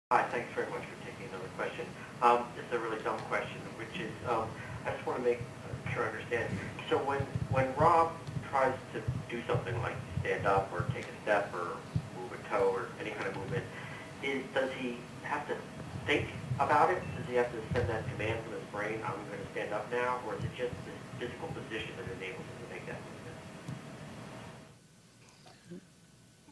Hi, thanks very much for taking another question. This is a really dumb question, which is, I just want to make sure I understand. So when Rob tries to do something like stand up or take a step or move a toe or any kind of movement, does he have to think about it? Does he have to send that command from his brain, I'm going to stand up now, or is it just this physical position that enables him to make that movement?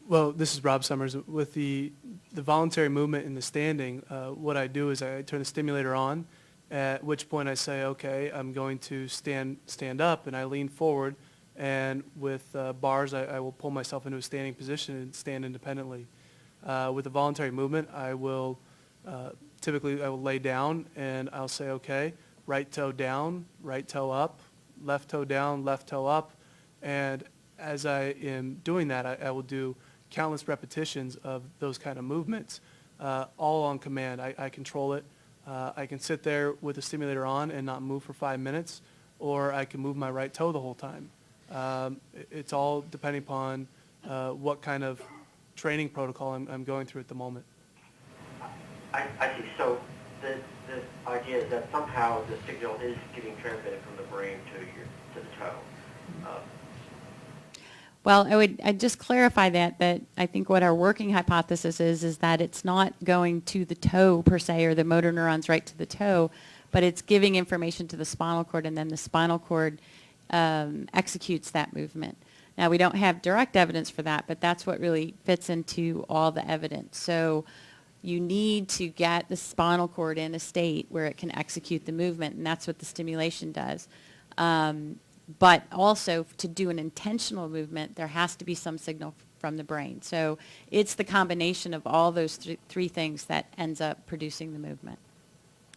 Well, this is Rob Summers. With the voluntary movement in the standing, what I do is I turn the stimulator on, at which point I say, okay, I'm going to stand up, and I lean forward, and with bars, I will pull myself into a standing position and stand independently. With the voluntary movement, typically I will lay down, and I'll say, okay, right toe down, right toe up, left toe down, left toe up, and as I am doing that, I will do countless repetitions of those kind of movements, all on command. I control it. I can sit there with the stimulator on and not move for 5 minutes, or I can move my right toe the whole time. It's all depending upon what kind of training protocol I'm going through at the moment. I see. So the idea is that somehow the signal is getting transmitted from the brain to the toe. Uh, Well, I'd just clarify that I think what our working hypothesis is that it's not going to the toe per se, or the motor neurons right to the toe, but it's giving information to the spinal cord, and then the spinal cord executes that movement. Now, we don't have direct evidence for that, but that's what really fits into all the evidence. So you need to get the spinal cord in a state where it can execute the movement, and that's what the stimulation does. But also, to do an intentional movement, there has to be some signal from the brain. So it's the combination of all those three things that ends up producing the movement.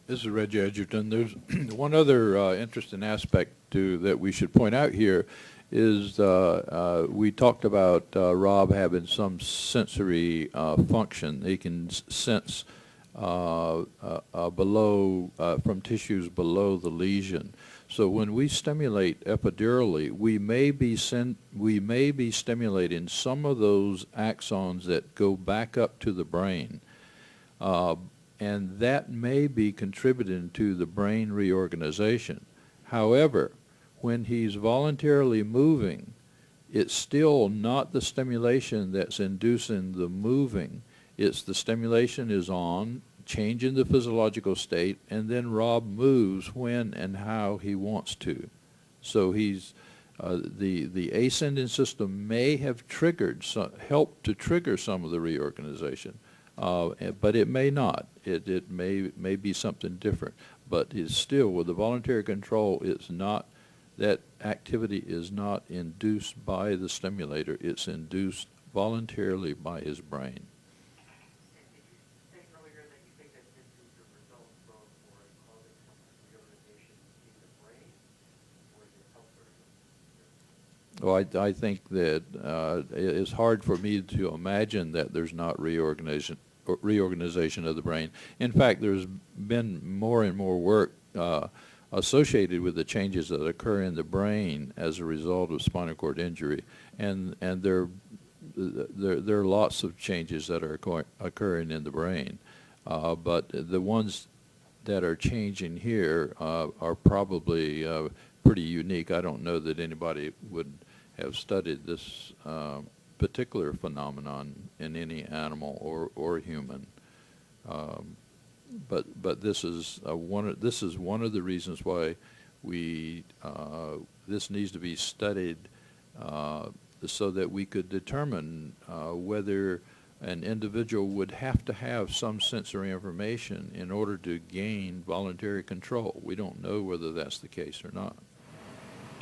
This is Reggie Edgerton. There's one other interesting aspect that we should point out here is we talked about Rob having some sensory function. He can sense below from tissues below the lesion. So when we stimulate epidurally, we may be stimulating some of those axons that go back up to the brain, and that may be contributing to the brain reorganization. However, when he's voluntarily moving, it's still not the stimulation that's inducing the moving. It's the stimulation is on, changing the physiological state, and then Rob moves when and how he wants to. So he's the ascending system may have helped to trigger some of the reorganization, but it may not. It may be something different. But it's still, with the voluntary control, it's not, that activity is not induced by the stimulator. It's induced voluntarily by his brain. Well, I think that it's hard for me to imagine that there's not reorganization of the brain. In fact, there's been more and more work associated with the changes that occur in the brain as a result of spinal cord injury, and there are lots of changes that are occurring in the brain, but the ones that are changing here are probably pretty unique. I don't know that anybody would have studied this particular phenomenon in any animal or human. But this is one of the reasons why this needs to be studied so that we could determine whether an individual would have to have some sensory information in order to gain voluntary control. We don't know whether that's the case or not.